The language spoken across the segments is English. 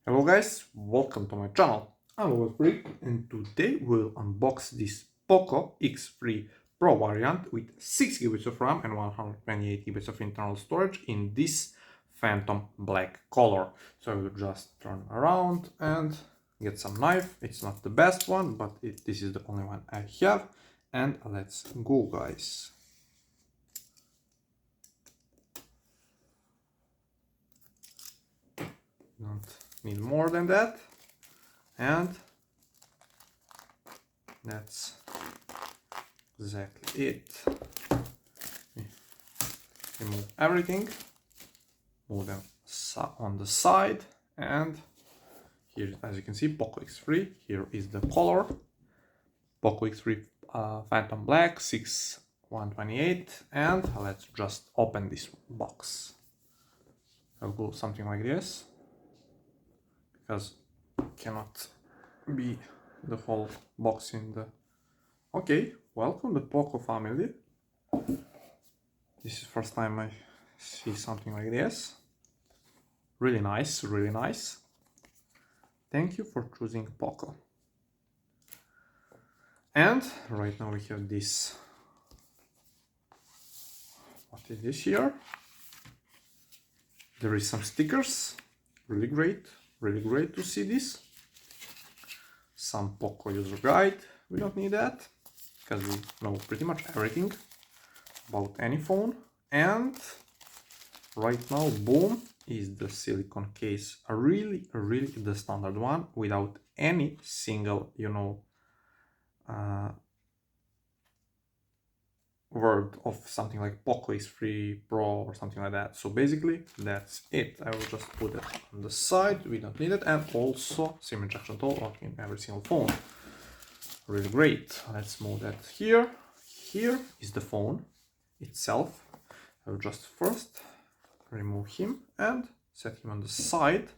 Hello guys, welcome to my channel. I'm Brick and today we'll unbox this Poco X3 Pro variant with 6 GB of RAM and 128 GB of internal storage in this phantom black color. So I will just turn around and get some knife. It's not the best one, but this is the only one I have. And let's go guys. Don't need more than that. And that's exactly it. Remove everything, move them on the side, and here, as you can see, Poco X3. Here is the color, Poco X3 Phantom Black 6128, and let's just open this box. I'll go something like this because cannot be the whole box in the. Okay, welcome the Poco family. This is first time I see something like this. Really nice, really nice. Thank you for choosing Poco. And right now we have this. What is this here? There is some stickers. Really great to see this. Some Poco user guide. We don't need that because we know pretty much everything about any phone. And right now, boom, is the silicone case. Really the standard one without any single, word of something like Poco X3 Pro or something like that. So basically, that's it. I will just put it on the side. We don't need it. And also, SIM injection tool in every single phone. Really great. Let's move that here. Here is the phone itself. I will just first remove him and set him on the side.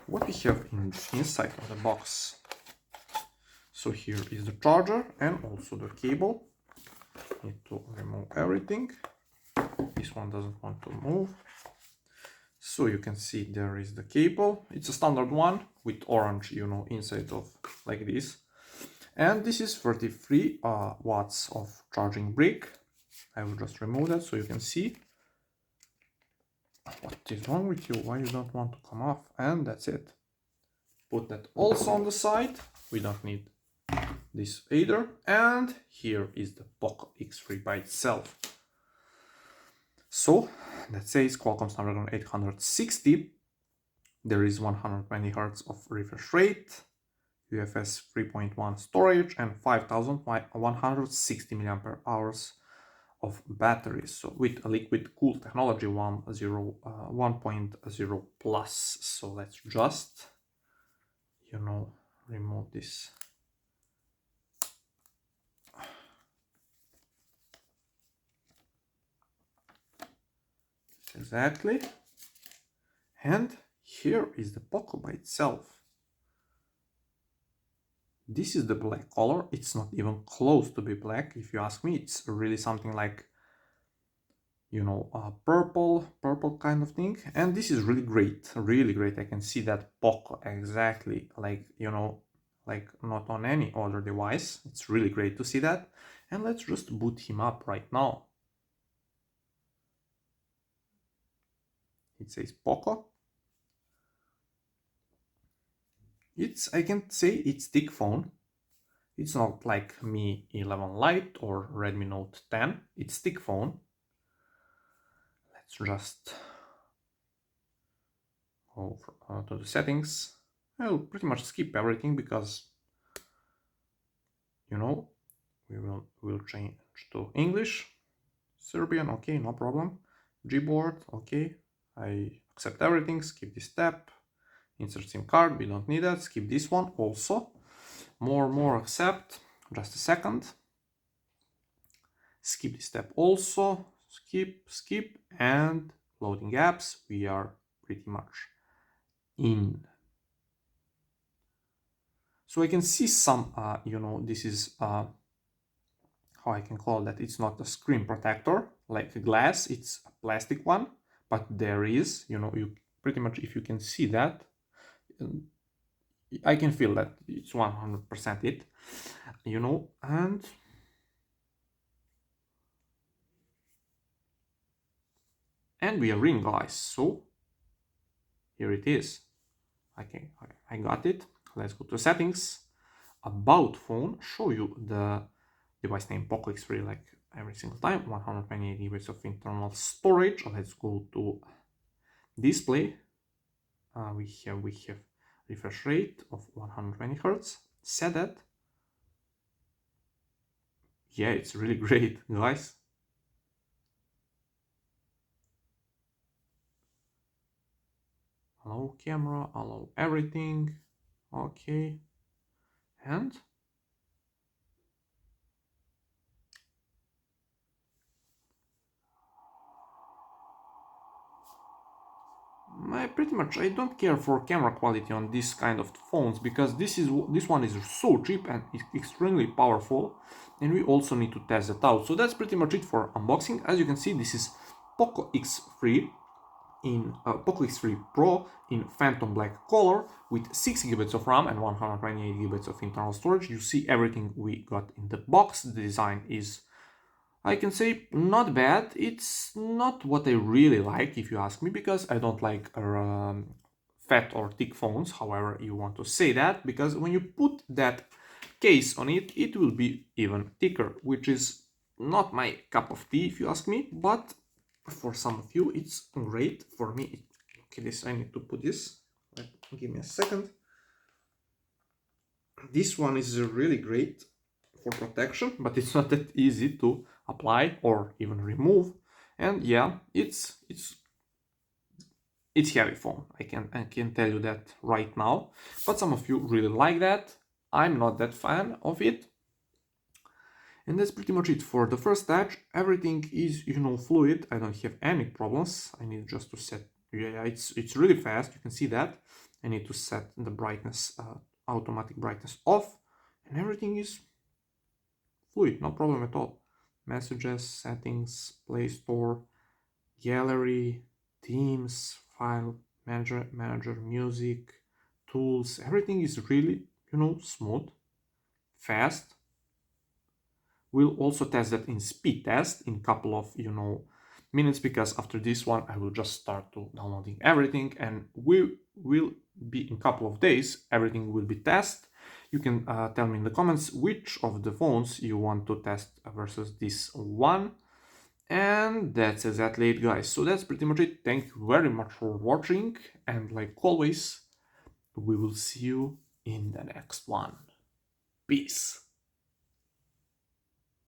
What we have inside of the box. So here is the charger and also the cable. Need to remove everything. This one doesn't want to move. So you can see there is the cable. It's a standard one with orange, inside of like this. And this is 33 watts of charging brick. I will just remove that so you can see. What is wrong with you? Why you don't want to come off? And that's it. Put that also on the side. We don't need this either. And here is the Poco X3 by itself. So that says Qualcomm Snapdragon 860. There is 120 Hz of refresh rate, UFS 3.1 storage, and 5160 mAh of batteries. So with a liquid cool technology 1.0 plus. So let's just, remove this. Exactly. And here is the Poco by itself. This is the black color. It's not even close to be black. If you ask me, it's really something like, purple kind of thing. And this is really great. I can see that Poco exactly like, like not on any other device. It's really great to see that. And let's just boot him up right now. It says Poco. I can say it's thick phone. It's not like Mi 11 Lite or Redmi Note 10. It's thick phone. Let's just go to the settings. I'll pretty much skip everything because, we'll change to English. Serbian, okay, no problem. Gboard, okay. I accept everything, skip this step. Insert SIM card, we don't need that. Skip this one also. More accept. Just a second. Skip this step also. Skip, and loading apps. We are pretty much in. So I can see some, this is, how I can call that. It's not a screen protector like a glass. It's a plastic one, but there is, you pretty much, if you can see that, I can feel that it's 100% it, and we are in, guys. So here it is. I got it. Let's go to settings, about phone, show you the device name Poco X3 like every single time, 128 GB of internal storage. Let's go to display. We have refresh rate of 120 Hz. Set that. Yeah, it's really great, guys. Allow camera, allow everything. Okay. And I don't care for camera quality on this kind of phones, because this one is so cheap and extremely powerful, and we also need to test it out. So that's pretty much it for unboxing. As you can see, this is Poco X3 in Poco X3 Pro in Phantom Black color with 6 GB of RAM and 128 GB of internal storage. You see everything we got in the box. The design is, I can say, not bad. It's not what I really like, if you ask me, because I don't like fat or thick phones, however you want to say that, because when you put that case on it, it will be even thicker, which is not my cup of tea, if you ask me, but for some of you it's great. For me, okay, this I need to put this. Give me a second. This one is really great for protection, but it's not that easy to apply or even remove. And yeah, it's heavy phone. I can tell you that right now. But some of you really like that. I'm not that fan of it. And that's pretty much it for the first touch. Everything is, fluid. I don't have any problems. I need just to set. Yeah, it's really fast. You can see that. I need to set the brightness, automatic brightness off, and everything is fluid, no problem at all. Messages, settings, Play Store, gallery, themes, file manager, music, tools. Everything is really, smooth, fast. We'll also test that in speed test in couple of, minutes, because after this one I will just start to downloading everything, and we will be in couple of days. Everything will be tested. You can tell me in the comments which of the phones you want to test versus this one. And that's exactly it, guys. So that's pretty much it. Thank you very much for watching, and like always, we will see you in the next one. Peace.